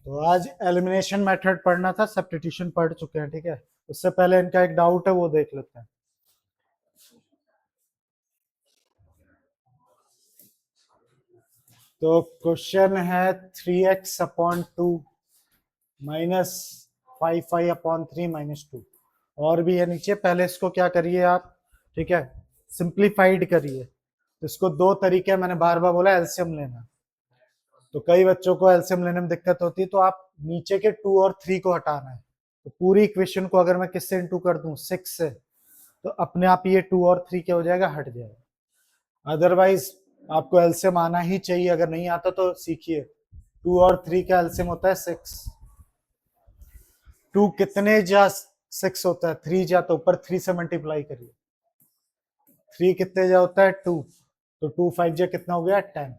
तो आज elimination method पढ़ना था, सब्स्टिट्यूशन पढ़ चुके हैं, ठीक है। उससे पहले इनका एक डाउट है, वो देख लेते हैं। तो क्वेश्चन है 3x/2 माइनस 5y/3 -2 और भी है नीचे। पहले इसको क्या करिए आप, ठीक है, सिंप्लीफाइड करिए। तो इसको दो तरीके, मैंने बार बार बोला एलसीएम लेना, तो कई बच्चों को एलसीएम लेने में दिक्कत होती है। तो आप नीचे के 2 और 3 को हटाना है। तो पूरी इक्वेशन को अगर मैं किससे इंटू कर दूं, 6 से, तो अपने आप ये 2 और 3 क्या हो जाएगा, हट जाएगा। अदरवाइज आपको एलसीएम आना ही चाहिए, अगर नहीं आता तो सीखिए। 2 और 3 का एलसीएम होता है 6। 2 कितने जा 6 होता है, 3 जा, तो ऊपर 3 से मल्टीप्लाई करिए। 3 कितने जा होता है 2, तो 2 5 जा कितना हो गया 10।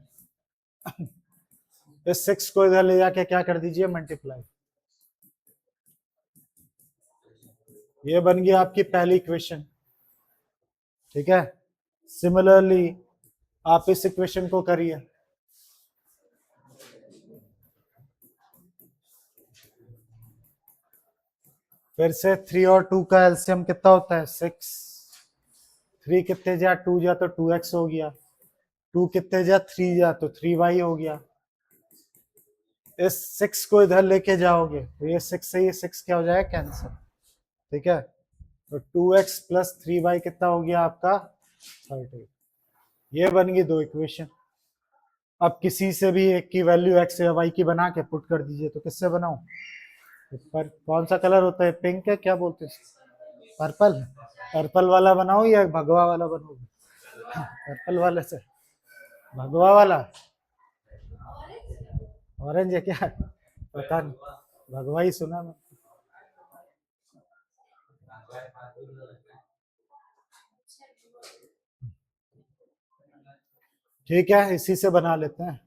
इस 6 को इधर ले जाके क्या कर दीजिए, मल्टीप्लाई। ये बन गई आपकी पहली इक्वेशन, ठीक है। सिमिलरली आप इस इक्वेशन को करिए। फिर से 3 और 2 का एलसीएम कितना होता है 6। 3 कितने जा 2 जा, तो 2x हो गया। 2 कितने जा 3 जा, तो 3y हो गया। इस 6 को इधर लेके जाओगे तो ये 6 से ये 6 क्या हो जाएगा, कैंसिल, ठीक है। तो 2x प्लस 3y कितना हो गया आपका 30। ये बन गई दो इक्वेशन। अब किसी से भी एक की वैल्यू x या y की बना के पुट कर दीजिए। तो किससे बनाऊं, पर कौन सा कलर होता है, पिंक है, क्या बोलते हैं, पर्पल। पर्पल वाला बनाओ या भगवा वाला बनाओगे, पर्पल वाले से, भगवा वाला, ऑरेंज है क्या, पता नहीं, भगवा ही सुना मैं। ठीक है, इसी से बना लेते हैं।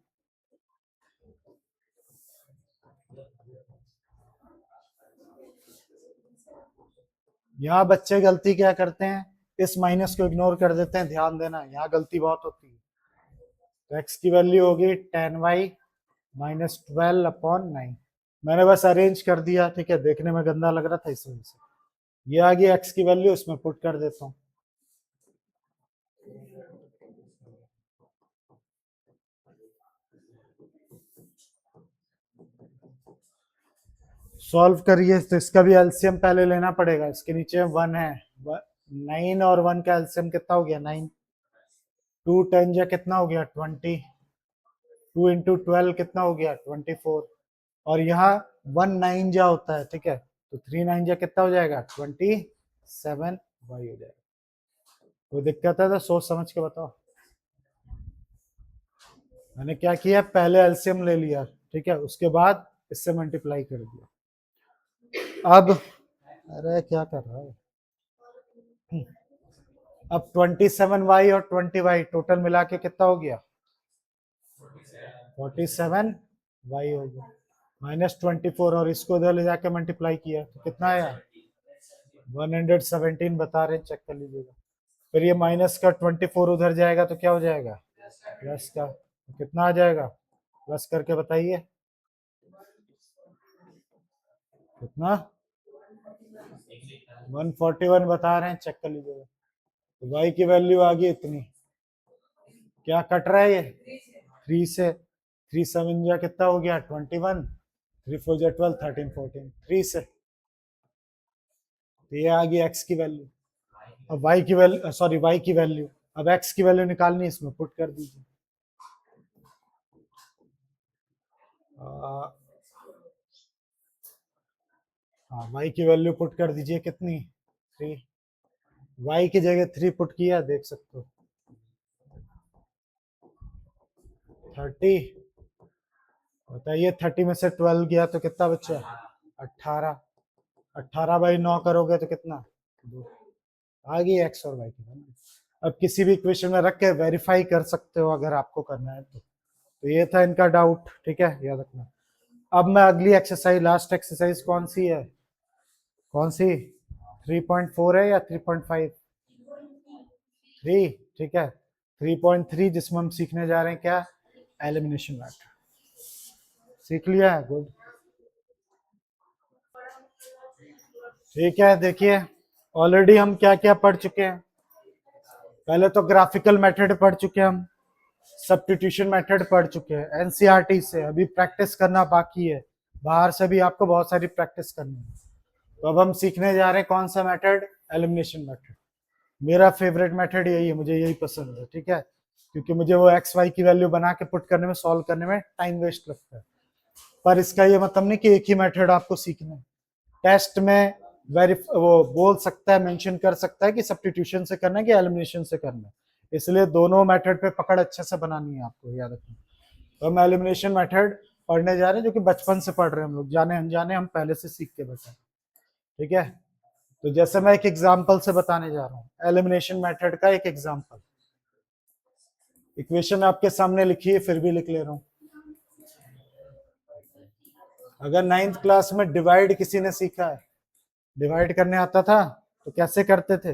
यहाँ बच्चे गलती क्या करते हैं, इस माइनस को इग्नोर कर देते हैं, ध्यान देना यहाँ गलती बहुत होती है। तो x की वैल्यू होगी 10y माइनस 12/9। मैंने बस अरेंज कर दिया, ठीक है, देखने में गंदा लग रहा था इस वजह से। ये आ गई x की वैल्यू, इसमें पुट कर देता हूँ। सॉल्व करिए, तो इसका भी एलसीएम पहले लेना पड़ेगा। इसके नीचे 1 है, 9 और 1 का एलसीएम कितना हो गया 9। 2 10 जा कितना हो गया 20। 2 इंटू 12 कितना हो गया 24। और यहाँ 1 9 जा होता है, ठीक है, तो 3 9 जा कितना हो जाएगा 27 वही हो जाएगा। कोई दिक्कत है तो सोच समझ के बताओ। मैंने क्या किया, पहले एलसीएम ले लिया, ठीक है, उसके बाद इससे मल्टीप्लाई कर दिया। अब अरे क्या कर रहा है, अब 27y और 20y टोटल मिला के कितना हो गया 47y हो गया, -24, और इसको इधर ले जाके मल्टीप्लाई किया तो कितना आया 117 बता रहे, चेक कर लीजिएगा। फिर ये माइनस का 24 उधर जाएगा तो क्या हो जाएगा प्लस का, तो कितना आ जाएगा, प्लस करके बताइए कितना, 141 बता रहे हैं, चेक कर लीजिएगा। तो y की वैल्यू आ गई इतनी। क्या कट रहा है ये 3 से, 3 7 जा कितना हो गया 21, 3 4 जा 12 13 14, 3 से। तो ये आ गई x की वैल्यू। अब y की वैल्यू, सॉरी y की वैल्यू, अब x की वैल्यू निकालनी, इसमें पुट कर दीजिए। हाँ, y की वैल्यू पुट कर दीजिए कितनी 3। y की जगह 3 पुट किया, देख सकते हो 30। बताइए 30 में से 12 गया तो कितना बचा 18। 18/9 करोगे तो कितना 2। आ गई x और y की वैल्यू। अब किसी भी इक्वेशन में रख के वेरीफाई कर सकते हो अगर आपको करना है तो ये था इनका डाउट, ठीक है, याद रखना। अब मैं अगली एक्सरसाइज, लास्ट एक्सरसाइज कौन सी है, कौन सी 3.4 है या 3.5, 3, ठीक है, 3.3, जिसमें हम सीखने जा रहे हैं क्या, एलिमिनेशन मैथड। सीख लिया है, गुड। ठीक है, देखिए ऑलरेडी हम क्या क्या पढ़ चुके हैं। पहले तो ग्राफिकल मेथड पढ़ चुके हैं हम, सब्स्टिट्यूशन मेथड पढ़ चुके हैं एनसीईआरटी से। अभी प्रैक्टिस करना बाकी है, बाहर से भी आपको बहुत सारी प्रैक्टिस करनी है। तो अब हम सीखने जा रहे हैं कौन सा मेथड, एलिमिनेशन मेथड। मेरा फेवरेट मेथड यही है, मुझे यही पसंद है, ठीक है, क्योंकि मुझे वो एक्स वाई की वैल्यू बना के पुट करने में, सॉल्व करने में टाइम वेस्ट लगता है। पर इसका ये मतलब नहीं कि एक ही मेथड आपको सीखना है। टेस्ट में वो बोल सकता है, मेंशन कर सकता है कि सब्स्टिट्यूशन से करना है कि एलिमिनेशन से करना है, इसलिए दोनों मेथड पे पकड़ अच्छे से बनानी है आपको, याद रखना। तो हम एलिमिनेशन मेथड पढ़ने जा रहे हैं, जो कि बचपन से पढ़ रहे हैं हम लोग, जाने अनजाने हम पहले से सीख के बैठे हैं, ठीक है। तो जैसे मैं एक एग्जांपल से बताने जा रहा हूँ, एलिमिनेशन मेथड का एक एग्जांपल। इक्वेशन आपके सामने लिखी है, फिर भी लिख ले रहा हूँ। अगर 9th क्लास में डिवाइड किसी ने सीखा है, डिवाइड करने आता था, तो कैसे करते थे,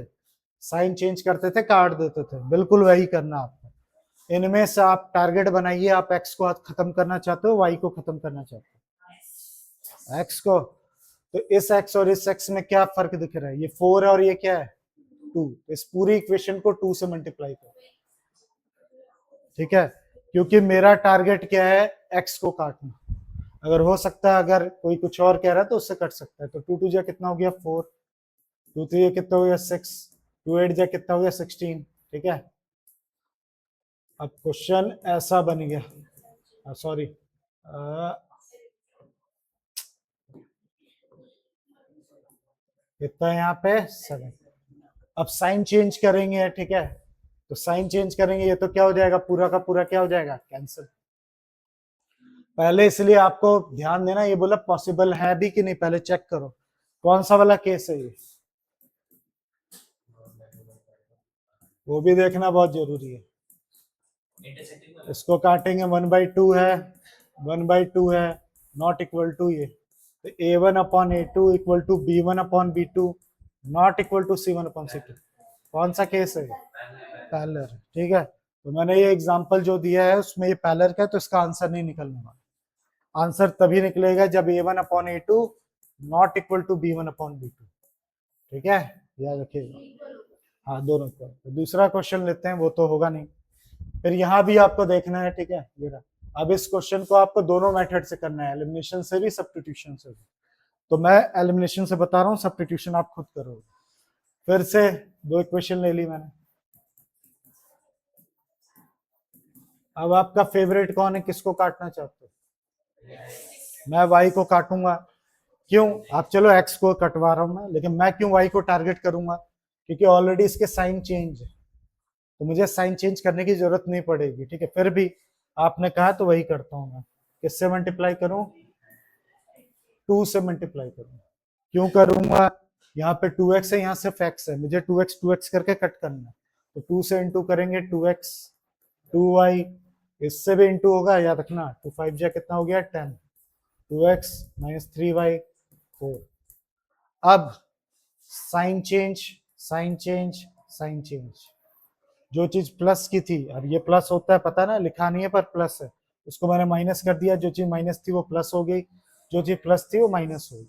साइन चेंज करते थे, काट देते थे, बिल्कुल वही करना आपको। इनमें से आप टारगेट बनाइए, आप एक्स को खत्म करना चाहते हो, वाई को खत्म करना चाहते हो, एक्स को। तो इस एक्स और इस एक्स में क्या फर्क दिख रहा है, ये 4 है और ये क्या है 2। इस पूरी इक्वेशन को 2 से मल्टीप्लाई करो, ठीक है, क्योंकि मेरा टारगेट क्या है, एक्स को काटना। अगर हो सकता है, अगर कोई कुछ और कह रहा है तो उससे कट सकता है। तो 2 2 जा कितना हो गया 4, 2 3 कितना हो गया 6, 2 8 जा कितना हो गया 16, ठीक है। अब क्वेश्चन ऐसा बन गया, सॉरी, कितना यहाँ पे 7। अब साइन चेंज करेंगे, ठीक है, तो साइन चेंज करेंगे, ये तो क्या हो जाएगा, पूरा का पूरा क्या हो जाएगा, कैंसिल। पहले इसलिए आपको ध्यान देना, ये बोला पॉसिबल है भी कि नहीं, पहले चेक करो कौन सा वाला केस है ये, वो भी देखना बहुत जरूरी है। इसको काटेंगे 1/2 है, 1/2 है, नॉट इक्वल टू ये, तो A1/A2 equal to B1/B2 not equal to C1/C2। कौन सा केस है, पैरेलल, ठीक है। तो मैंने ये एग्जांपल जो दिया है उसमें ये पैरेलल का है, तो इसका आंसर नहीं निकलने वाला। आंसर तभी निकलेगा जब A1/A2 not equal to B1/B2, ठीक है, याद रखिएगा। हाँ, दोनों को। तो दूसरा क्वेश्चन लेते हैं, वो तो होगा नहीं। फिर यहाँ भी आपको देखना है, ठीक है, ये रहा। अब इस क्वेश्चन को आपको दोनों मेथड से करना है, एलिमिनेशन से भी, सब्स्टिट्यूशन से भी। तो मैं एलिमिनेशन से बता रहा हूँ, सब्स्टिट्यूशन आप खुद करोगे। फिर से 2 इक्वेशन ले ली मैंने। अब आपका फेवरेट कौन है, किसको काटना चाहते हो, मैं वाई को काटूंगा। क्यों, आप चलो एक्स को कटवा रहा हूं मैं, लेकिन मैं क्यों वाई को टारगेट करूंगा, क्योंकि ऑलरेडी इसके साइन चेंज है, तो मुझे साइन चेंज करने की जरूरत नहीं पड़ेगी, ठीक है। फिर भी आपने कहा तो वही करता हूं मैं। किससे मल्टीप्लाई करूं, 2 से मल्टीप्लाई करूं। क्यों करूंगा, यहाँ पे 2x है, यहाँ सिर्फ x है, मुझे 2x करके कट करना है, तो 2 से इंटू करेंगे 2x, 2y, इससे भी इंटू होगा, याद रखना, 2 5 जा कितना हो गया 10, 2x माइनस 3y 4। अब sign change, sign change, sign change, जो चीज प्लस की थी, अब ये प्लस होता है, पता ना, लिखा नहीं है पर प्लस है, उसको मैंने माइनस कर दिया, जो चीज माइनस थी वो प्लस हो गई, जो चीज प्लस थी वो माइनस हो गई।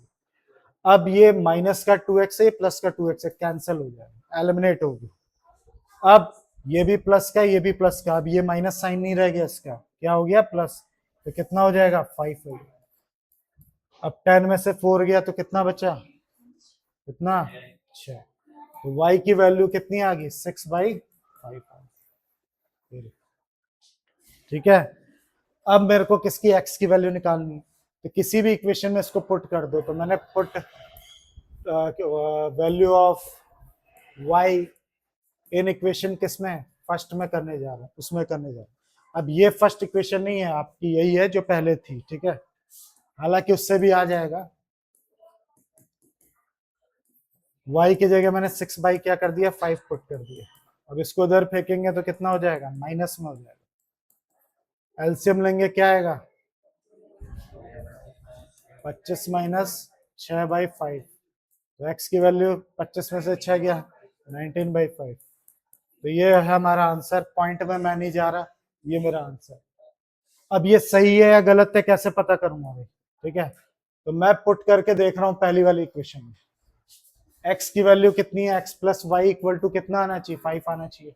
अब ये माइनस का 2x है, प्लस का 2x है, कैंसिल हो जाएगा, एलिमिनेट हो गया। अब ये भी प्लस का, ये भी प्लस का, अब ये माइनस साइन नहीं रह गया, इसका क्या हो गया प्लस, तो कितना हो जाएगा 5 हो गया। अब 10 में से 4 गया तो कितना बचा, कितना 6, तो y की वैल्यू कितनी आ गई 6/5, ठीक है। अब मेरे को किसकी x की वैल्यू निकालनी, तो किसी भी इक्वेशन में इसको पुट कर दो। तो मैंने put value of y in equation किसमें, फर्स्ट में करने जा रहा हूं, उसमें करने जा रहा हूं। अब ये फर्स्ट इक्वेशन नहीं है आपकी, यही है जो पहले थी, ठीक है, हालांकि उससे भी आ जाएगा। y की जगह मैंने 6 क्या कर दिया 5 पुट कर दिया। अब इसको उधर फेंकेंगे तो कितना हो जाएगा, माइनस में हो जाएगा। एलसीएम लेंगे, क्या आएगा 25 माइनस 6/5, तो x की वैल्यू 25 में से 6 गया 19/5। तो ये है हमारा आंसर, पॉइंट में मैं नहीं जा रहा, ये मेरा आंसर। अब ये सही है या गलत है कैसे पता करूंगा भाई, ठीक है, तो मैं पुट करके देख रहा हूं पहली वाली इक्वेशन में, एक्स की वैल्यू कितनी है, x plus y equal to कितना आना चाहिए, 5 आना चाहिए।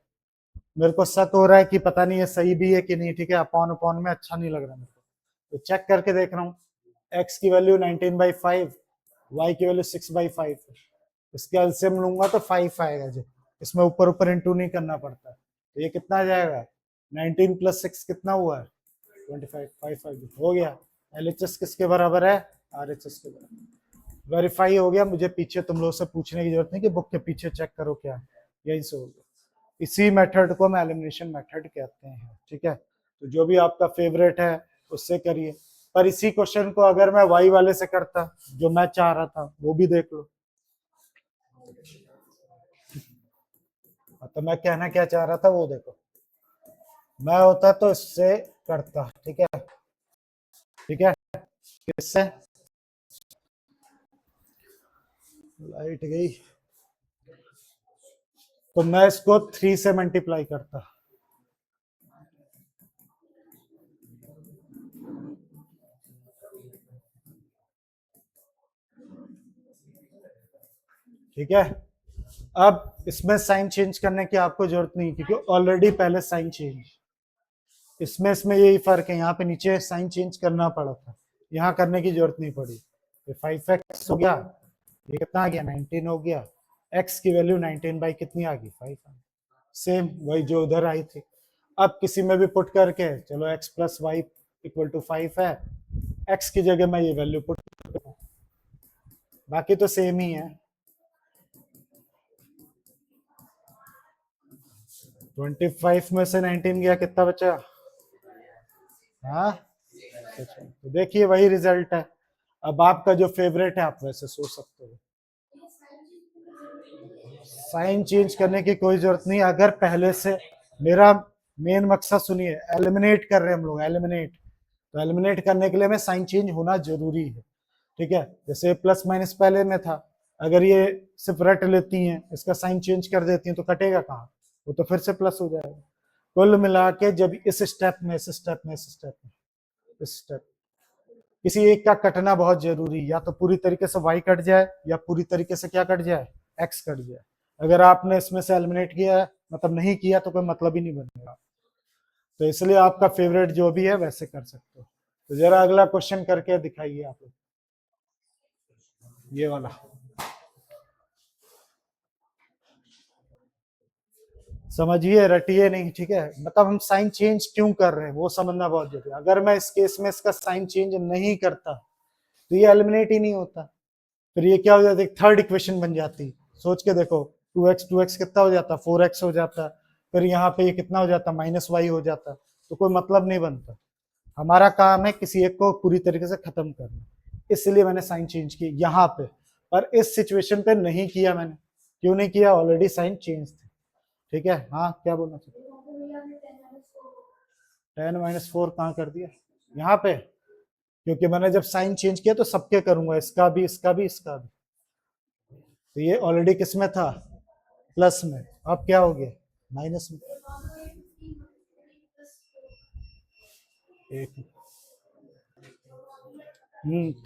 मेरे को शक हो रहा है कि पता नहीं ये सही भी है कि नहीं, ठीक है, अपॉन अपॉन में अच्छा नहीं लग रहा मेरे को, तो चेक करके देख रहा हूँ। एक्स की वैल्यू 19/5, वाई की वैल्यू 6/5, इसका एलसीएम लूंगा तो 5 आएगा जी, इसमें ऊपर ऊपर इंटू नहीं करना पड़ता, तो ये कितना आ जाएगा, 19 + 6 कितना हुआ है, 25, 5 हो गया। एलएचएस किसके बराबर है, आरएचएस के बराबर। वेरीफाई हो गया, मुझे पीछे तुम लोग से पूछने की जरूरत नहीं कि बुक के पीछे चेक करो क्या, यही से हो गया। इसी मेथड को हम एलिमिनेशन मेथड कहते हैं, ठीक है। तो जो भी आपका फेवरेट है उससे करिए, पर इसी क्वेश्चन को अगर मैं वाई वाले से करता जो मैं चाह रहा था, वो भी देख लो। तो मैं कहना क्या चाह रहा था वो देखो, मैं होता तो इससे करता, ठीक है, ठीक है, किससे, लाइट गई, तो मैं इसको 3 से मल्टीप्लाई करता, ठीक है। अब इसमें साइन चेंज करने की आपको जरूरत नहीं, क्योंकि ऑलरेडी पहले साइन चेंज, इसमें यही फर्क है, यहाँ पे नीचे साइन चेंज करना पड़ा था, यहाँ करने की जरूरत नहीं पड़ी। ये 5x हो गया, ये कितना आ गया, 19 हो गया, x की वैल्यू 19 बाई कितनी आ गई, 5 आ गई, सेम वही जो उधर आई थी। अब किसी में भी पुट करके चलो x + y = 5 है, x की जगह मैं ये वैल्यू पुट करता हूँ, बाकी तो सेम ही है। 25 में से 19 गया, कितना बचा, हाँ, तो देखिए वही रिजल्ट है। अब आपका जो फेवरेट है आप वैसे सोच सकते हो, साइन चेंज करने की कोई जरूरत नहीं, अगर पहले से, मेरा मेन मकसद सुनिए, एलिमिनेट कर रहे हैं हम लोग, एलिमिनेट, तो एलिमिनेट करने के लिए हमें साइन चेंज होना जरूरी है, ठीक है। जैसे प्लस माइनस पहले में था, अगर ये सिर्फ रट लेती हैं, इसका साइन चेंज कर देती हैं, तो कटेगा कहाँ, वो तो फिर से प्लस हो जाएगा। कुल मिला के जब इस स्टेप में, इस स्टेप में, इस स्टेप में, इस स्टेप, किसी एक का कटना बहुत जरूरी, या तो पूरी तरीके से y कट जाए, या पूरी तरीके से क्या कट जाए, x कट जाए। अगर आपने इसमें से एलिमिनेट किया है, मतलब नहीं किया, तो कोई मतलब ही नहीं बनेगा। तो इसलिए आपका फेवरेट जो भी है वैसे कर सकते हो। तो जरा अगला क्वेश्चन करके दिखाइए आप लोग, ये वाला समझिए, रटिए नहीं, ठीक है, मतलब हम साइन चेंज क्यों कर रहे हैं वो समझना बहुत जरूरी है। अगर मैं इस केस में इसका साइन चेंज नहीं करता तो ये एलिमिनेट ही नहीं होता, फिर ये क्या हो जाता है, थर्ड इक्वेशन बन जाती, सोच के देखो, 2x कितना हो जाता, 4x हो जाता, फिर यहाँ पे ये कितना हो जाता, -y हो जाता, तो कोई मतलब नहीं बनता। हमारा काम है किसी एक को पूरी तरीके से खत्म करना, इसलिए मैंने साइन चेंज की यहाँ पे, पर इस सिचुएशन पे नहीं किया मैंने, क्यों नहीं किया, ऑलरेडी साइन चेंज थे, ठीक है। हाँ क्या बोलना चाहिए, 10 - 4 कहाँ कर दिया, यहाँ पे, क्योंकि मैंने जब साइन चेंज किया तो सबके करूंगा, इसका भी, इसका भी, इसका भी, तो ये ऑलरेडी किस में था, प्लस में, अब क्या हो गया, माइनस में। एक,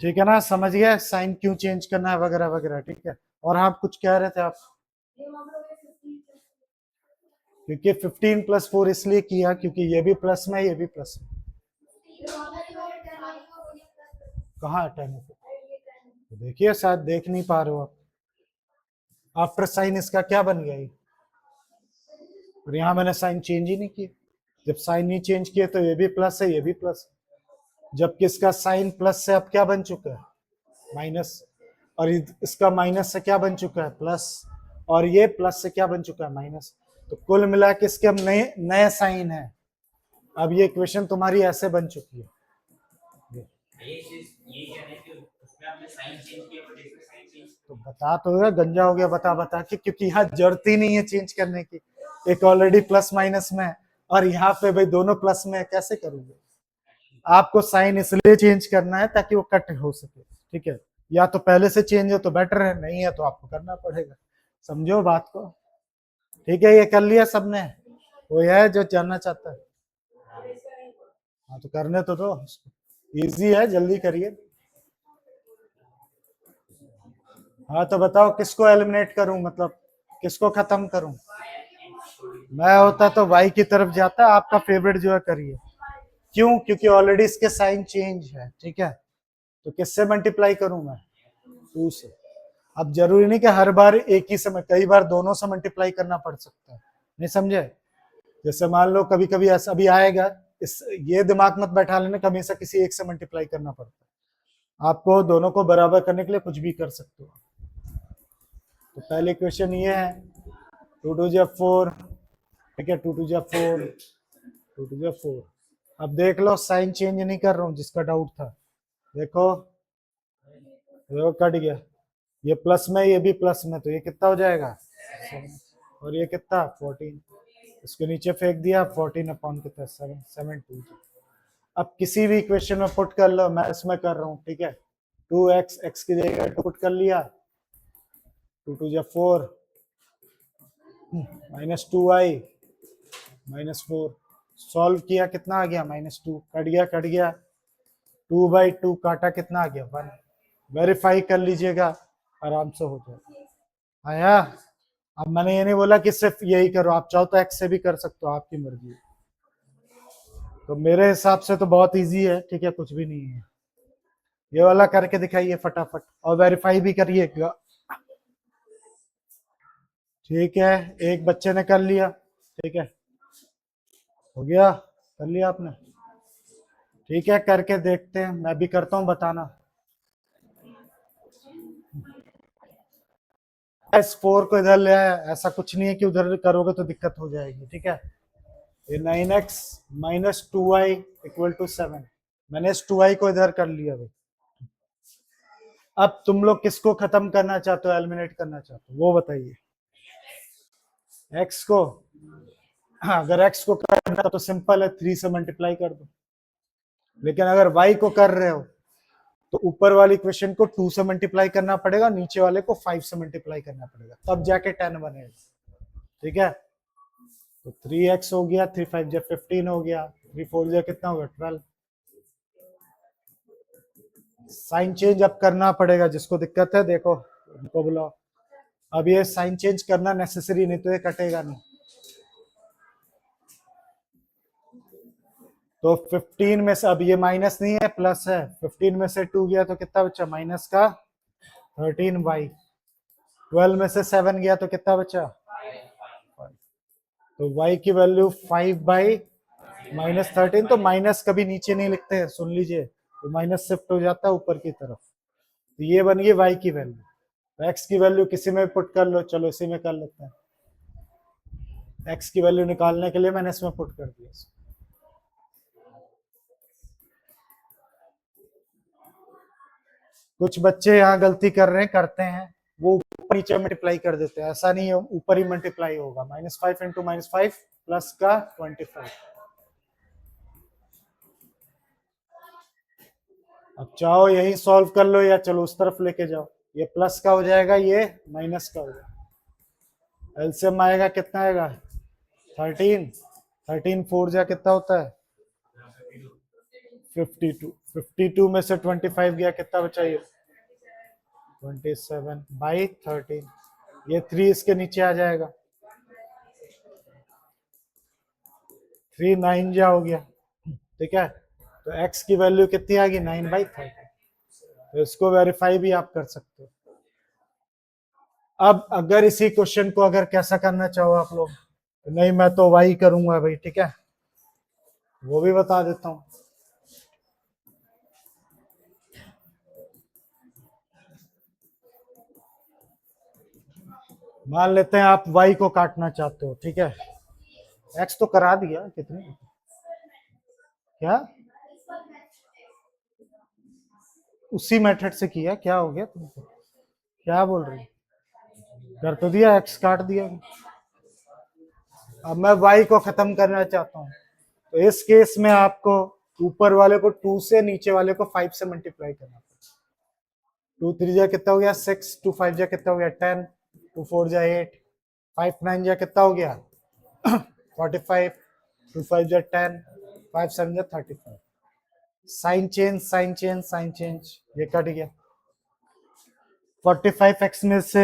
ठीक है ना, समझ गया साइन क्यों चेंज करना है वगैरह वगैरह, ठीक है। और आप कुछ कह रहे थे आप, क्योंकि 15 + 4 इसलिए किया क्योंकि ये भी प्लस में, ये भी प्लस में, कहाँ 10 है, तो देखिए शायद देख नहीं पा रहे हो आप, आफ्टर साइन इसका क्या बन गया, और यहाँ मैंने साइन चेंज ही नहीं किया, जब साइन नहीं चेंज किया तो ये भी प्लस है, ये भी प्लस है, जबकि इसका साइन प्लस से अब क्या बन चुका है, माइनस, और इसका माइनस से क्या बन चुका है, प्लस, और ये प्लस से क्या बन चुका है, माइनस, तो कुल मिला के इसके अब नए नए साइन है, अब ये इक्वेशन तुम्हारी ऐसे बन चुकी है। तो बता तो गंजा हो गया बता बता के, क्योंकि यहाँ जरूरत ही नहीं है चेंज करने की, एक ऑलरेडी प्लस माइनस में है, और यहाँ पे भाई दोनों प्लस में है, कैसे करोगे, आपको साइन इसलिए चेंज करना है ताकि वो कट हो सके, ठीक है, या तो पहले से चेंज हो तो बेटर है, नहीं है तो आपको करना पड़ेगा, समझो बात को, ठीक है। ये कर लिया सबने, वो है जो जानना चाहता है, हाँ तो करने तो दो, इजी है, जल्दी करिए। हाँ तो बताओ किसको एलिमिनेट करूं, मतलब किसको खत्म करूं। मैं होता तो वाई की तरफ जाता, आपका फेवरेट जो है करिए। क्यों? क्योंकि ऑलरेडी इसके साइन चेंज है, ठीक है। तो किससे मल्टीप्लाई करूं मैं? 2 से। अब जरूरी नहीं कि हर बार एक ही समय, कई बार दोनों से मल्टीप्लाई करना पड़ सकता है, नहीं समझे। जैसे मान लो कभी कभी ऐसा भी आएगा, इस ये दिमाग मत बैठा लेना कि हमेशा किसी एक से मल्टीप्लाई करना पड़ता है। आपको दोनों को बराबर करने के लिए कुछ भी कर सकते हो। तो पहले क्वेश्चन ये है, 2 2 जा 4, ठीक है, 2 2 जा 4, 2 2 जा 4। अब देख लो साइन चेंज नहीं कर रहा हूँ, जिसका डाउट था। देखो देखो कट गया, ये प्लस में ये भी प्लस में, तो ये कितना हो जाएगा 7, और ये कितना 14, इसके नीचे फेंक दिया 14 अपॉन कितना 7 7 2। अब किसी भी इक्वेशन में पुट कर लो, मैं इसमें कर रहा हूँ, ठीक है। 2x x की जगह पुट कर लिया, 2 2 जा 4 -2y -4, सॉल्व किया कितना आ गया -2, कट गया कट गया, 2/2 काटा कितना आ गया 1। वेरीफाई कर लीजिएगा, आराम से हो जाएगा। आया। अब मैंने ये नहीं बोला कि सिर्फ यही करो, आप चाहो तो एक्स से भी कर सकते हो, आपकी मर्जी। तो मेरे हिसाब से तो बहुत इजी है, ठीक है, कुछ भी नहीं है। ये वाला करके दिखाइए फटाफट, और वेरीफाई भी करिएगा। ठीक है, एक बच्चे ने कर लिया, ठीक है, हो गया, कर लिया आपने। ठीक है, करके देखते हैं, मैं भी करता हूँ, बताना। S4 को इधर ले आया, ऐसा कुछ नहीं है कि उधर करोगे तो दिक्कत हो जाएगी, ठीक है। ये 9x -2y = 7, मैंने इस 2y को इधर कर लिया भाई। अब तुम लोग किसको खत्म करना चाहते हो, एलिमिनेट करना चाहते हो, वो बताइए। x को, हाँ, अगर x को करना तो सिंपल है, 3 से मल्टीप्लाई कर दो। लेकिन अगर y को कर रहे हो तो ऊपर वाली इक्वेशन को 2 से मल्टीप्लाई करना पड़ेगा, नीचे वाले को 5 से मल्टीप्लाई करना पड़ेगा, तब जाके 10 बनेगा, ठीक है। तो 3x हो गया, 3 5 जा 15 हो गया, 3 4 जा कितना होगा 12। साइन चेंज अब करना पड़ेगा, जिसको दिक्कत है देखो उनको बुलाओ। अब ये साइन चेंज करना नेसेसरी, नहीं तो ये कटेगा नहीं। तो 15 में से, अब ये माइनस नहीं है प्लस है, 15 में से 2 गया तो कितना बचा माइनस का 13y, 12 में से 7 गया तो कितना बचा 5। तो y की वैल्यू 5/-13, तो माइनस कभी नीचे नहीं लिखते हैं, सुन लीजिए, तो माइनस शिफ्ट हो जाता है ऊपर की तरफ। तो ये बन गई y की वैल्यू। तो x की वैल्यू किसी में पुट कर लो, चलो इसी में कर लेते हैं। x की वैल्यू निकालने के लिए मैंने इसमें पुट कर दिया। कुछ बच्चे यहाँ गलती कर रहे हैं, करते हैं, वो ऊपर नीचे मल्टीप्लाई कर देते हैं, ऐसा नहीं है, ऊपर ही मल्टीप्लाई होगा। -5 × -5 प्लस का 25। अब चाहो यही सॉल्व कर लो या चलो उस तरफ लेके जाओ, ये प्लस का हो जाएगा, ये माइनस का हो जाएगा। एलसीएम आएगा कितना आएगा 13, 13 4 जा कितना होता है 52, 52 में से 25 गया कितना बचा ये 27/13, ये 3 इसके नीचे आ जाएगा, 3 9 जा हो गया, ठीक है। तो x की वैल्यू कितनी आ गई 9/13। तो इसको वेरीफाई भी आप कर सकते हो। अब अगर इसी क्वेश्चन को अगर कैसा करना चाहो आप लोग, तो नहीं मैं तो y करूंगा भाई, ठीक है, वो भी बता देता हूं। मान लेते हैं आप y को काटना चाहते हो, ठीक है, x तो करा दिया, कितने क्या उसी मेथड से किया, क्या हो गया तुमको, क्या बोल रही, कर तो दिया, x काट दिया। अब मैं y को खत्म करना चाहता हूँ, तो इस केस में आपको ऊपर वाले को 2 से, नीचे वाले को 5 से मल्टीप्लाई करना पड़ेगा। 2 3 जा कितना हो गया 6, 2 5 जा कितना हो गया 10, 2 4 जा 8, 5 9 जा कितना हो गया 45, 2 5 जा 10, 5 7 जा 35। Sign change sign change sign change, ये कट गया। 45x में से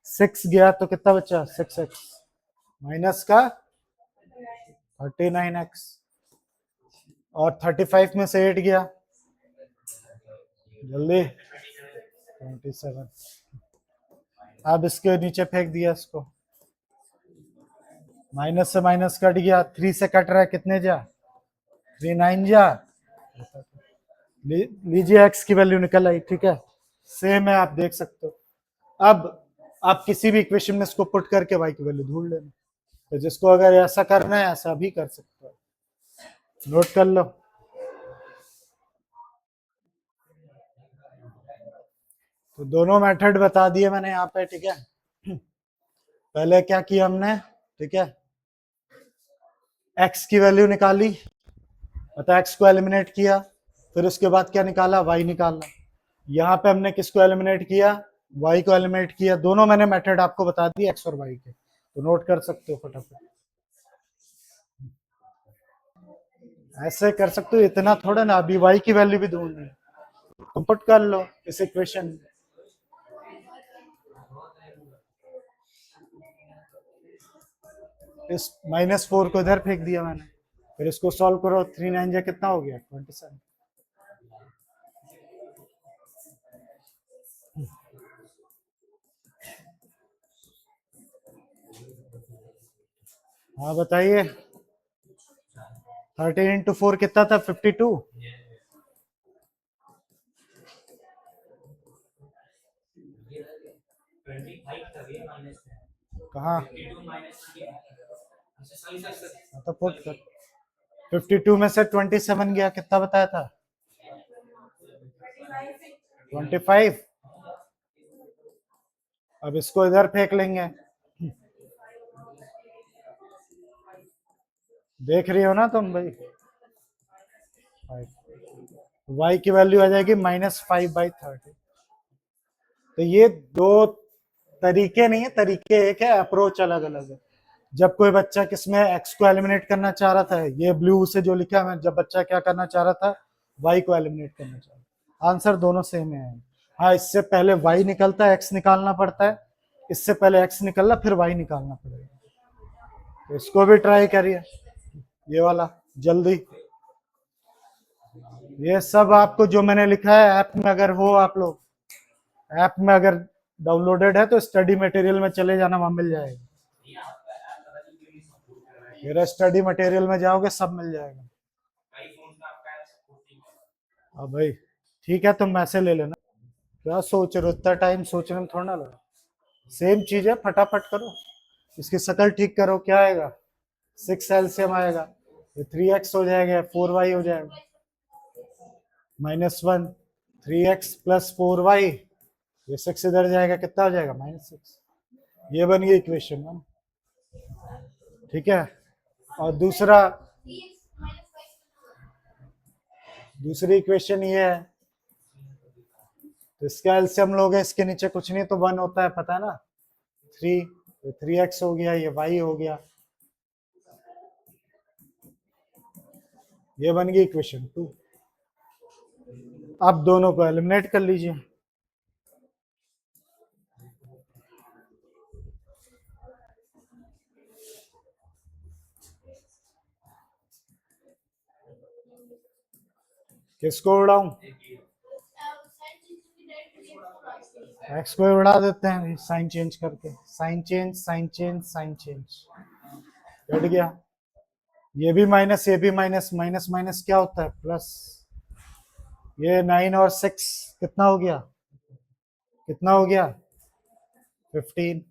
6 गया तो कितना बचा? 6x माइनस का 39x, और 35 में से 8 गया, जल्दी 27। अब इसके नीचे फेंक दिया इसको, माइनस से माइनस कट गया, 3 से कट रहा है, कितने जा? 3 9 जा। लीजिए x की वैल्यू निकल आई, ठीक है, सेम है, आप देख सकते हो। अब आप किसी भी इक्वेशन में इसको पुट करके y की वैल्यू ढूंढ लेना। तो जिसको अगर ऐसा करना है ऐसा भी कर सकते हो, नोट कर लो। तो दोनों मेथड बता दिए मैंने यहाँ पे, ठीक है। पहले क्या किया हमने, ठीक है, x की वैल्यू निकाली, मतलब x को एलिमिनेट किया, फिर उसके बाद क्या निकाला? y निकालना। यहाँ पे हमने किसको एलिमिनेट किया? y को एलिमिनेट किया। दोनों मैंने मेथड आपको बता दिए x और y के, तो नोट कर सकते हो फटाफट। ऐसे कर सकते हो, इतना थोड़ा ना, अभी y की वैल्यू भी ढूंढनी है, पुट कर लो इस इक्वेशन में। इस -4 को इधर फेंक दिया मैंने, फिर इसको सॉल्व करो, 3 9 जा कितना हो गया? 27। हाँ बताइए, 13 इंटू 4 कितना था? 52। कहाँ? तो पुट कर, 52 में से 27 गया, कितना बताया था? 25। अब इसको इधर फेंक लेंगे, देख रही हो ना तुम भाई? y की वैल्यू आ जाएगी -5/30। तो ये दो तरीके नहीं है, तरीके एक है, अप्रोच अलग अलग है। जब कोई बच्चा किसमें x को एलिमिनेट करना चाह रहा था, ये ब्लू से जो लिखा है, जब बच्चा क्या करना चाह रहा था? y को एलिमिनेट करना चाह रहा था। आंसर दोनों सेम है। हाँ, इससे पहले y निकलता है x निकालना पड़ता है, इससे पहले x निकलना फिर y निकालना पड़ेगा। तो इसको भी ट्राई करिए, ये वाला जल्दी। ये सब आपको जो मैंने लिखा है ऐप में, अगर हो आप लोग, ऐप में अगर डाउनलोडेड है तो स्टडी मटेरियल में चले जाना, वहां मिल जाएगा। मेरा स्टडी मटेरियल में जाओगे सब मिल जाएगा। अब भाई ठीक है, तुम ऐसे ले लेना। क्या सोच रहे हो, इतना टाइम सोचने में थोड़ा ना लगा। सेम चीज है, फटाफट करो। इसकी शकल ठीक करो, क्या आएगा? 6 एलसीएम आएगा, ये 3x हो जाएगा, 4y हो जाएगा, -1, 3x प्लस 4y, ये 6 इधर जाएगा, कितना हो जाएगा? -6। ये बन गई इक्वेशन 1, ठीक है। और दूसरी इक्वेशन ये है, तो इसका एलसीएम लोगे, इसके नीचे कुछ नहीं तो 1 होता है, पता है ना? 3, तो 3x हो गया, ये y हो गया, ये बन गई इक्वेशन 2। अब दोनों को एलिमिनेट कर लीजिए। किसको उड़ाऊं? एक्स को उड़ा देते हैं, साइन चेंज करके, sign change, sign change, sign change, cut गया। ये भी माइनस, ये भी माइनस, माइनस माइनस क्या होता है? प्लस। ये 9 और 6 कितना हो गया? कितना हो गया? 15।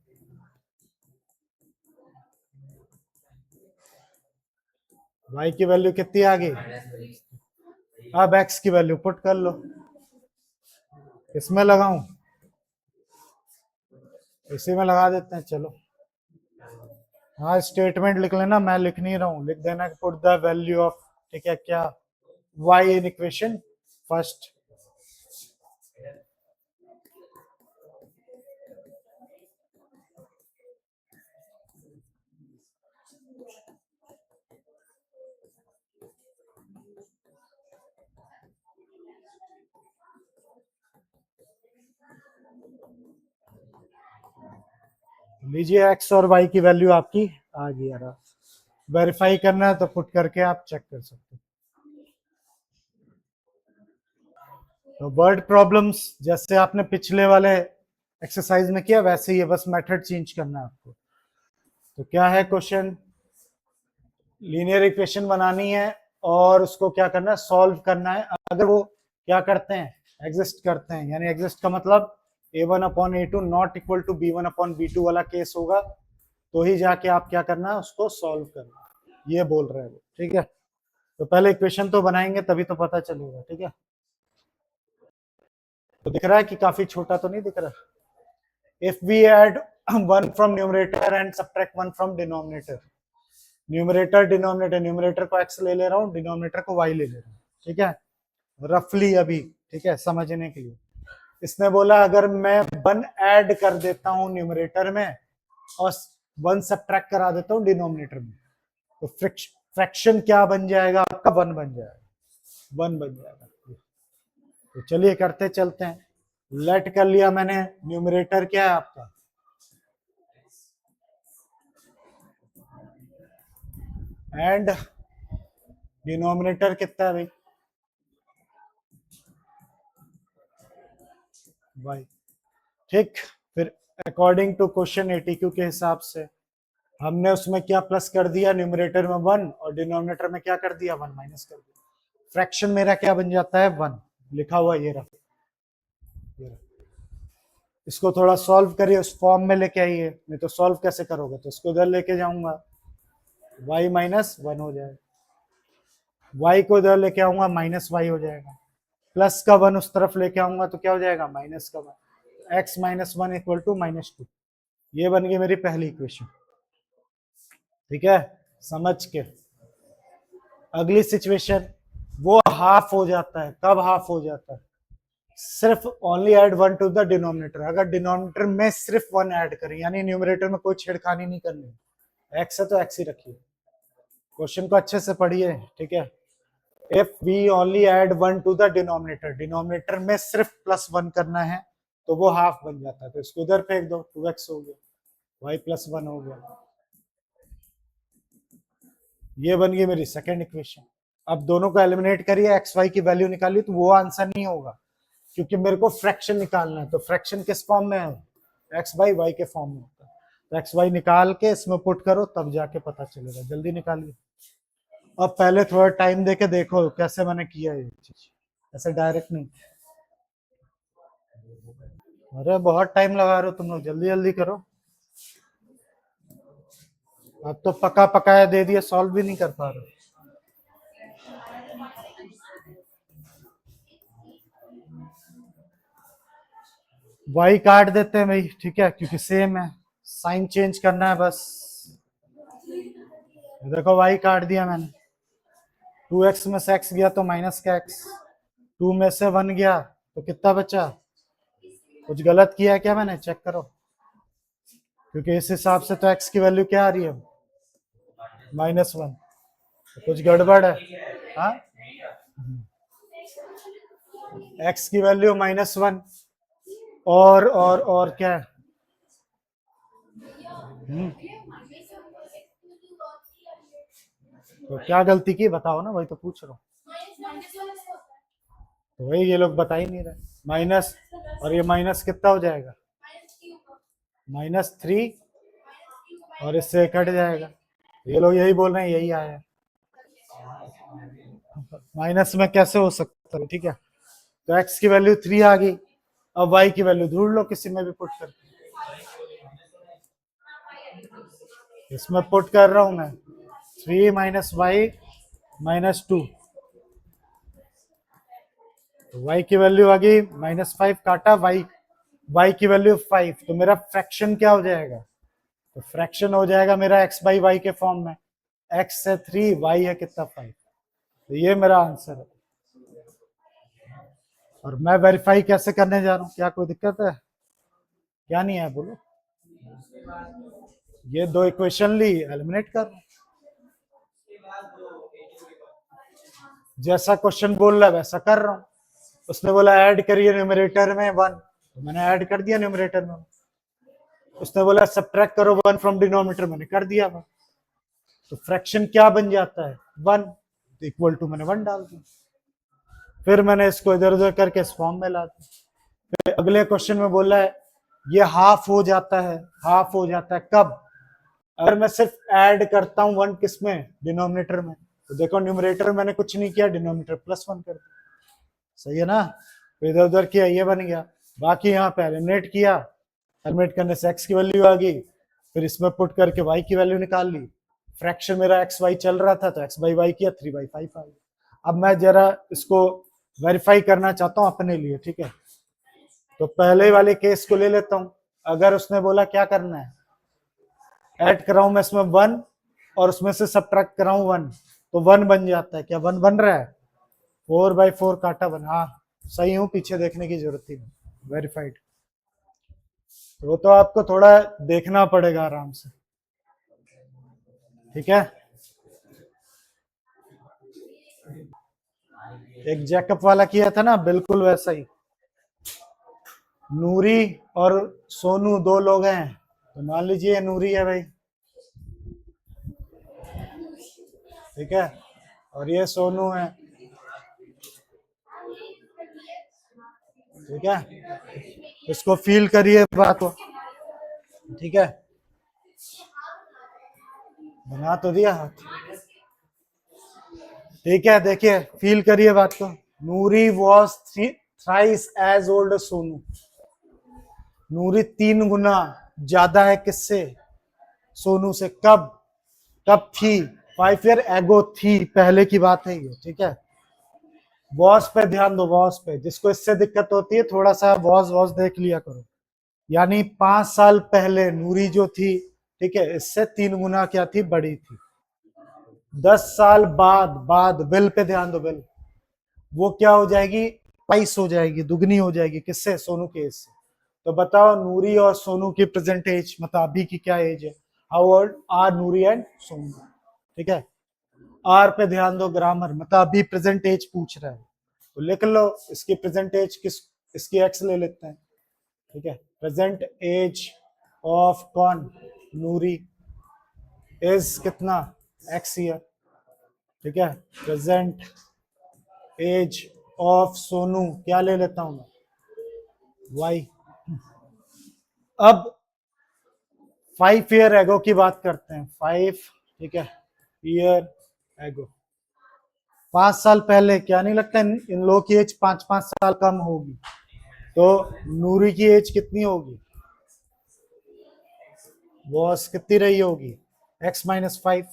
y की वैल्यू कितनी आ गई? अब x की वैल्यू पुट कर लो, इसमें लगाऊं? इसी में लगा देते हैं, चलो। हाँ, स्टेटमेंट लिख लेना, मैं लिख नहीं रहा हूँ, लिख देना पुट द वैल्यू ऑफ, ठीक है, क्या? y in equation first. लीजिए एक्स और वाई की वैल्यू आपकी आ गई यार। वेरीफाई करना है तो पुट करके आप चेक कर सकते हो। तो वर्ड प्रॉब्लम्स जैसे आपने पिछले वाले एक्सरसाइज में किया वैसे ही है, बस मेथड चेंज करना है आपको। तो क्या है क्वेश्चन, लीनियर इक्वेशन बनानी है और उसको क्या करना है, सॉल्व करना है। अगर वो क्या करते हैं, एग्जिस्ट करते हैं, यानी एग्जिस्ट का मतलब a1/a2 not equal to b1/b2 वाला केस होगा, तो ही जाके आप क्या करना है, उसको सॉल्व करना है, ये बोल रहे हैं वो। ठीक है, तो पहले इक्वेशन तो बनाएंगे तभी तो पता चलेगा। ठीक है, तो दिख रहा है कि काफी छोटा तो नहीं दिख रहा। If we add 1 from numerator and subtract 1 from denominator, numerator denominator, numerator को x ले ले रहा हूँ, डिनोमिनेटर को y ले ले रहा हूँ। ठीक है, रफली अभी, ठीक है, समझने के लिए। इसने बोला अगर मैं 1 ऐड कर देता हूँ न्यूमरेटर में और 1 सब्ट्रैक्ट करा देता हूँ डिनोमिनेटर में, तो फ्रैक्शन क्या बन जाएगा आपका, 1 बन जाएगा, 1 बन जाएगा। तो चलिए करते चलते हैं। लेट कर लिया मैंने, न्यूमरेटर क्या है आपका, एंड डिनोमिनेटर कितना है भाई, y। ठीक, फिर अकॉर्डिंग टू क्वेश्चन एटीक्यू के हिसाब से हमने उसमें क्या प्लस कर दिया, न्यूमरेटर में 1 और डिनोमिनेटर में क्या कर दिया, 1 माइनस कर दिया। फ्रैक्शन मेरा क्या बन जाता है, 1 लिखा हुआ ये रहा, ये रहा। इसको थोड़ा सॉल्व करिए, उस फॉर्म में लेके आइए, नहीं तो सॉल्व कैसे करोगे, तो इसको इधर लेके जाऊंगा, y माइनस 1 हो जाएगा, y को इधर लेके आऊंगा माइनस y हो जाएगा, प्लस का 1 उस तरफ लेके आऊंगा तो क्या हो जाएगा, माइनस का 1, x माइनस 1 इक्वल टू -2। ये बन गई मेरी पहली इक्वेशन। ठीक है, समझ के। अगली सिचुएशन, वो हाफ हो जाता है, कब हाफ हो जाता है, सिर्फ only add 1 to the denominator, अगर डिनोमिनेटर में सिर्फ 1 ऐड करें, यानी न्यूमरेटर में कोई छेड़खानी नहीं करनी, एक्स है तो एक्स ही रखिए। क्वेश्चन को अच्छे से पढ़िए। ठीक है, if we only add 1 to the denominator, denominator में सिर्फ +1 करना है तो वो हाफ बन जाता है, तो इसको इधर फेंक दो, 2x हो गया, y +1 हो गया। ये बन गई मेरी सेकेंड इक्वेशन। अब दोनों को एलिमिनेट करिए, एक्स वाई की वैल्यू निकालिए, तो वो आंसर नहीं होगा क्योंकि मेरे को फ्रैक्शन निकालना है, तो फ्रैक्शन किस फॉर्म में है, एक्स बाई वाई के फॉर्म में होता है, तो एक्स वाई निकाल के इसमें पुट करो तब जाके पता चलेगा, जल्दी निकालिए। अब पहले थोड़ा टाइम देके देखो कैसे मैंने किया ये चीज, ऐसे डायरेक्ट नहीं। अरे बहुत टाइम लगा रहे हो तुम लोग, जल्दी जल्दी करो। अब तो पका पकाया दे दिया, सॉल्व भी नहीं कर पा रहे। वाई काट देते हैं भाई, ठीक है, क्योंकि सेम है, साइन चेंज करना है बस। देखो वाई काट दिया मैंने, 2x में से x गया तो माइनस का x, 2 में से 1 गया तो कितना बचा, कुछ गलत किया क्या मैंने, चेक करो, क्योंकि इस हिसाब से तो x की वैल्यू क्या आ रही है, -1, तो कुछ गड़बड़ है। हाँ, x की वैल्यू -1 और क्या है, तो क्या गलती की बताओ ना, वही तो पूछ रहा हूँ। तो वही ये लोग बता ही नहीं रहे, माइनस, और ये माइनस कितना हो जाएगा, -3, और इससे कट जाएगा, ये लोग यही बोल रहे हैं यही आया, माइनस में कैसे हो सकता है। ठीक है, तो x की वैल्यू 3 आ गई, अब y की वैल्यू ढूंढ लो किसी में भी पुट कर, इसमें पुट कर रहा हूं मैं, 3 माइनस वाई -2, y की वैल्यू आ गई -5, काटा y की वैल्यू 5, तो मेरा फ्रैक्शन क्या हो जाएगा, तो फ्रैक्शन हो जाएगा मेरा x बाई वाई के फॉर्म में, x है 3, y है कितना 5, तो ये मेरा आंसर है। और मैं वेरीफाई कैसे करने जा रहा हूँ, क्या कोई दिक्कत है, क्या नहीं है बोलो। ये दो इक्वेशन ली, एलिमिनेट कर, जैसा क्वेश्चन बोल रहा है वैसा कर रहा हूँ। उसने बोला ऐड करिए न्यूमरेटर में 1, तो मैंने ऐड कर दिया न्यूमरेटर में, उसने बोला सब्ट्रैक्ट करो 1 फ्रॉम डिनोमिनेटर, मैंने कर दिया था। तो फ्रैक्शन क्या बन जाता है 1, इक्वल टू मैंने 1 डाल दिया। फिर मैंने इसको इधर उधर करके इस फॉर्म में ला दिया। फिर अगले क्वेश्चन में बोला है ये हाफ हो जाता है, हाफ हो जाता है कब, अगर मैं सिर्फ ऐड करता हूं 1 किसमें, डिनोमिनेटर में। तो देखो न्यूमरेटर मैंने कुछ नहीं किया, डिनोमिनेटर +1 कर दिया, सही है ना। तो इधर उधर किया, ये बन गया। बाकी यहाँ पे एलिमिनेट किया, एलिमिनेट करने से x की वैल्यू आ गई, फिर इसमें पुट करके y की वैल्यू निकाल ली। फ्रैक्शन मेरा एक्स वाई चल रहा था तो x बाई वाई किया, 3/5 आ गया। अब मैं जरा इसको वेरीफाई करना चाहता हूँ अपने लिए, ठीक है। तो पहले वाले केस को ले लेता हूँ। अगर उसने बोला क्या करना है, ऐड कराऊं मैं इसमें 1 और उसमें से सब्ट्रैक्ट कराऊं 1, तो 1 बन जाता है। क्या 1 बन रहा है, 4/4 काटा 1, हाँ सही हूँ, पीछे देखने की जरूरत ही नहीं, वेरीफाइड। वो तो आपको थोड़ा देखना पड़ेगा आराम से, ठीक है। एक जैकअप वाला किया था ना, बिल्कुल वैसा ही। नूरी और सोनू 2 लोग हैं, तो मान लीजिए नूरी है भाई, ठीक है, और ये सोनू है, ठीक है। इसको फील करिए बात को, ठीक है। बना तो दिया हाथ, ठीक है। देखिए फील करिए बात को। Noori was thrice as old Sonu. Noori 3 गुना ज्यादा है किससे, सोनू से। कब, कब थी, 5 ईयर एगो थी, पहले की बात है ये, ठीक है। वॉज पे ध्यान दो, वॉज पे। जिसको इससे दिक्कत होती है थोड़ा सा वॉज वॉज देख लिया करो। यानी 5 साल पहले नूरी जो थी, ठीक है, इससे 3 गुना क्या थी, बड़ी थी। 10 साल बाद, बाद विल पे ध्यान दो, विल वो क्या हो जाएगी, 22 हो जाएगी, दुगनी हो जाएगी, किससे, सोनू के एज से। तो बताओ नूरी और सोनू की प्रेजेंट एज, मतलब अभी की क्या एज है, how old are Noori and Sonu, ठीक है। आर पे ध्यान दो, ग्रामर, मतलब अभी प्रेजेंट एज पूछ रहा है, तो लिख लो इसकी प्रेजेंट एज किस, इसकी एक्स ले लेते हैं, ठीक है। प्रेजेंट एज ऑफ कौन, नूरी, इज कितना, एक्स ईयर, ठीक है। प्रेजेंट एज ऑफ सोनू क्या ले लेता हूं मैं, वाई। अब 5 ईयर एगो की बात करते हैं, 5, ठीक है, ईयर एगो, 5 साल पहले। क्या नहीं लगता इन लोगों की एज 5-5 साल कम होगी, तो नूरी की एज कितनी होगी, बॉस कितनी रही होगी, x-5,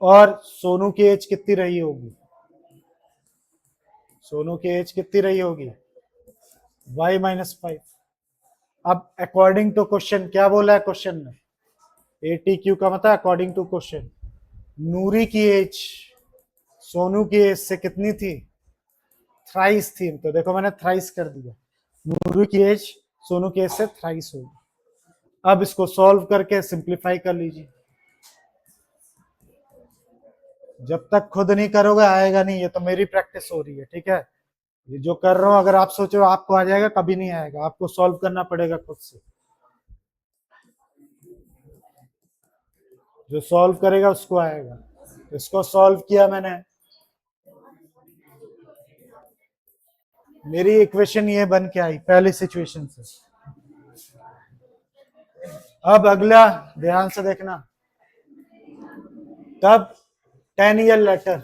और सोनू की एज कितनी रही होगी, सोनू की एज कितनी रही होगी, y-5। अब अकॉर्डिंग टू क्वेश्चन क्या बोला है क्वेश्चन में, ATQ का मतलब अकॉर्डिंग टू क्वेश्चन, नूरी की एज सोनू की एज से कितनी थी, थ्राइस थी। तो देखो मैंने थ्राइस कर दिया, नूरी की एज सोनू की एज से थ्राइस होगी। अब इसको सॉल्व करके सिंप्लीफाई कर लीजिए। जब तक खुद नहीं करोगे आएगा नहीं, ये तो मेरी प्रैक्टिस हो रही है, ठीक है। ये जो कर रहा हूं, अगर आप सोचो आपको आ जाएगा, कभी नहीं आएगा, आपको सॉल्व करना पड़ेगा खुद से। जो सॉल्व करेगा उसको आएगा। इसको सॉल्व किया मैंने, मेरी इक्वेशन ये बन के आई पहली सिचुएशन से। अब अगला ध्यान से देखना, तब 10 ईयर लेटर,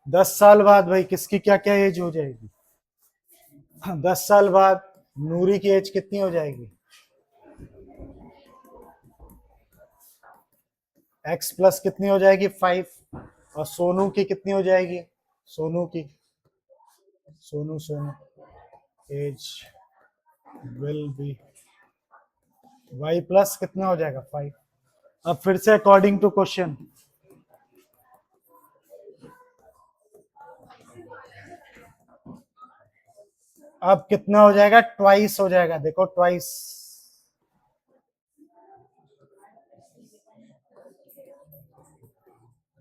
10 साल बाद भाई किसकी क्या क्या एज हो जाएगी, 10 साल बाद नूरी की एज कितनी हो जाएगी, x प्लस कितनी हो जाएगी 5, और सोनू की कितनी हो जाएगी, सोनू की, Sonu Sonu age will be y plus कितना हो जाएगा 5। अब फिर से अकॉर्डिंग टू क्वेश्चन, अब कितना हो जाएगा, ट्वाइस हो जाएगा। देखो ट्वाइस,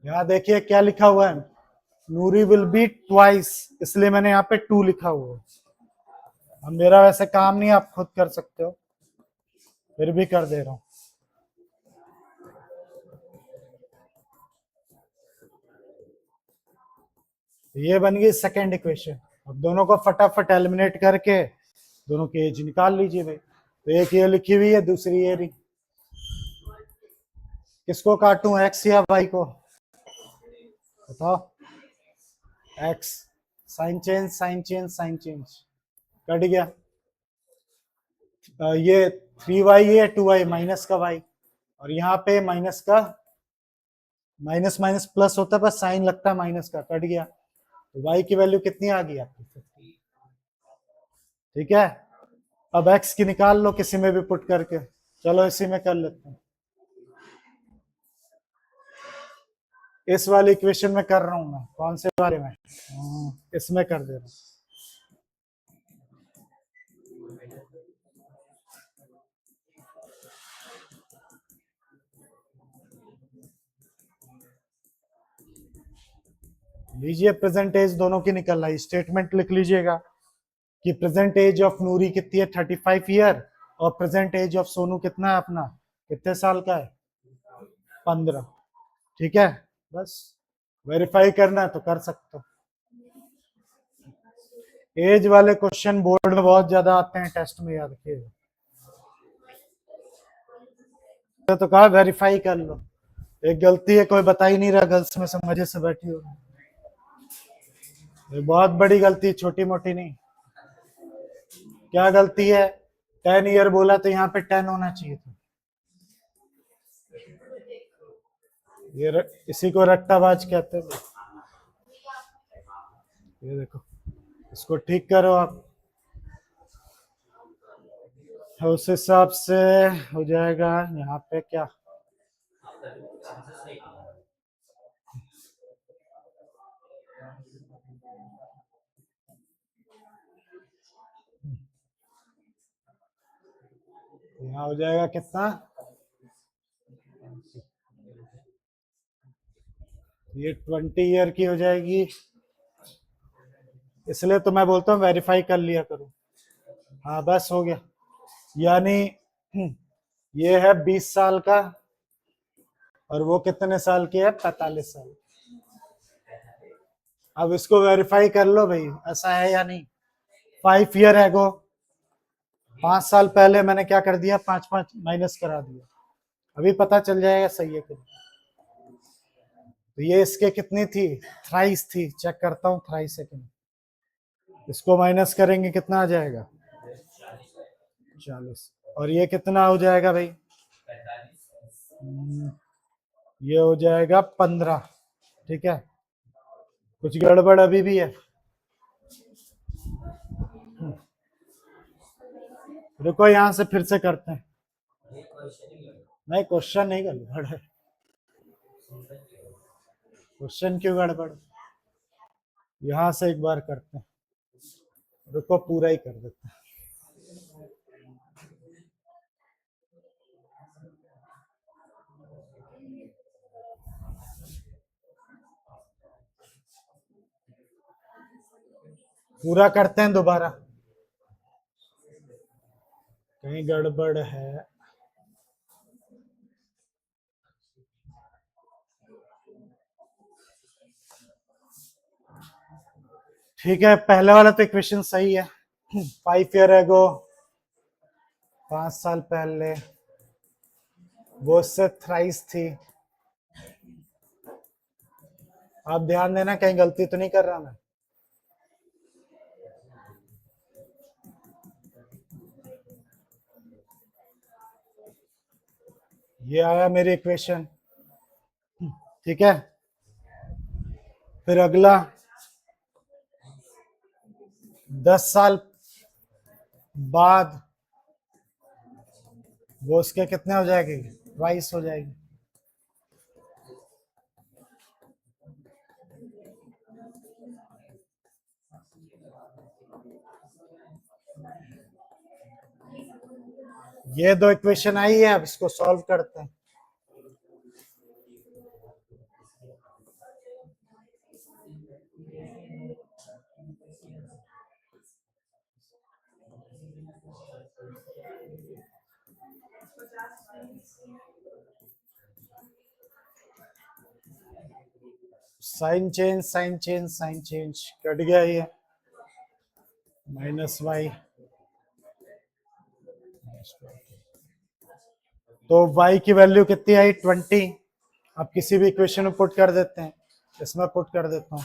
यहां देखिए क्या लिखा हुआ है, नूरी विल बी ट्वाइस, इसलिए मैंने यहाँ पे 2 लिखा हुआ है। अब मेरा वैसे काम नहीं, आप खुद कर सकते हो, फिर भी कर दे रहा हूं। ये बन गई सेकेंड इक्वेशन। अब दोनों को फटाफट एलिमिनेट करके दोनों की एज निकाल लीजिए भाई। तो एक ये लिखी हुई है, दूसरी ये रही। किसको काटूं, एक्स या वाई को, बताओ। X, sign change sign change sign change, cut गया। ये 3y है, 2y माइनस का y, और यहाँ पे माइनस का माइनस माइनस प्लस होता है, बस साइन लगता है माइनस का, कट गया। तो y की वैल्यू कितनी आ गई आपकी, ठीक है। अब x की निकाल लो किसी में भी पुट करके, चलो इसी में कर लेते हैं। इस वाले इक्वेशन में कर रहा हूं मैं, कौन से वाले में, इसमें कर दे रहा हूं। लीजिए प्रेजेंट एज दोनों की निकल आई, स्टेटमेंट लिख लीजिएगा कि प्रेजेंट एज ऑफ नूरी कितनी है, 35 ईयर, और प्रेजेंट एज ऑफ सोनू कितना है अपना, कितने साल का है, 15। ठीक है, बस वेरीफाई करना है तो कर सकते हो। एज वाले क्वेश्चन बोर्ड में बहुत ज्यादा आते हैं, टेस्ट में याद रखिएगा। तो कहा वेरीफाई कर लो। एक गलती है, कोई बता ही नहीं रहा, गर्ल्स में सब मजे से बैठी हो, ये बहुत बड़ी गलती, छोटी मोटी नहीं। क्या गलती है, 10 ईयर बोला तो यहाँ पे 10 होना चाहिए था। इसी को रट्टाबाज कहते हैं। ये देखो, इसको ठीक करो आप, उस हिसाब से हो जाएगा। यहाँ पे क्या, यहाँ हो जाएगा कितना, ये 20 ईयर की हो जाएगी। इसलिए तो मैं बोलता हूँ वेरीफाई कर लिया करो। हाँ बस हो गया, यानी ये है 20 साल का, और वो कितने साल की है, 45 साल। अब इसको वेरीफाई कर लो भाई, ऐसा है या नहीं। 5 ईयर एगो, 5 साल पहले मैंने क्या कर दिया, 5 माइनस करा दिया, अभी पता चल जाएगा सही है कि नहीं। तो ये इसके कितनी थी, थ्राइस थी, चेक करता हूँ थ्राइस है कि नहीं। इसको माइनस करेंगे कितना आ जाएगा, 40, और ये कितना हो जाएगा भाई, ये हो जाएगा 15। ठीक है, कुछ गड़बड़ अभी भी है, रुको यहां से फिर से करते हैं। नहीं क्वेश्चन नहीं गड़बड़ है, क्वेश्चन क्यों गड़बड़, यहां से एक बार करते हैं, रुको पूरा ही कर देते हैं। पूरा करते हैं दोबारा, कहीं गड़बड़ है। ठीक है, पहले वाला तो इक्वेशन सही है, 5 ईयर एगो, 5 साल पहले, वो उससे थ्राइस थी। आप ध्यान देना कहीं गलती तो नहीं कर रहा मैं। ये आया मेरी इक्वेशन, ठीक है। फिर अगला 10 साल बाद वो उसके कितने हो जाएगी, 22 हो जाएगी। ये दो इक्वेशन आई है, अब इसको सॉल्व करते हैं। साइन चेंज कट गया ये, माइनस वाई, तो y की वैल्यू कितनी आई 20। अब किसी भी इक्वेशन में पुट कर देते हैं, इसमें पुट कर देता हूं,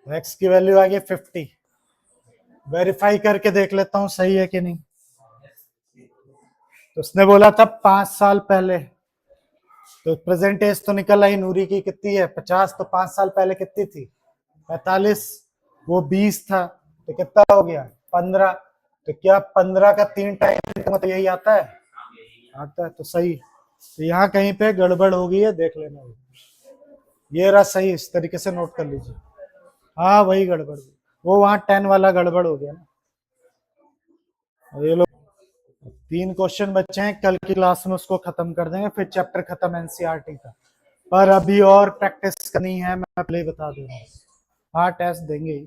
x की वैल्यू आ गई 50। वेरीफाई करके देख लेता हूं सही है कि नहीं। तो उसने बोला था 5 साल पहले, तो प्रेजेंट एज तो निकल आई नूरी की कितनी है 50, तो 5 साल पहले कितनी थी 45, वो 20 था, तो कितना हो गया 15। तो क्या 15 का 3 टाइम तो यही आता है, आता है, तो सही। तो यहाँ कहीं पे गड़बड़ हो गई है, देख लेना। ये रहा सही, इस तरीके से नोट कर लीजिए। हाँ वही गड़बड़, वो वहां 10 वाला गड़बड़ हो गया ना। ये लो 3 क्वेश्चन बच्चे हैं, कल की क्लास में उसको खत्म कर देंगे, फिर चैप्टर खत्म एनसीईआरटी का। पर अभी और प्रैक्टिस करनी है, मैं पहले ही बता दे रहा हूँ। हाँ टेस्ट देंगे ही।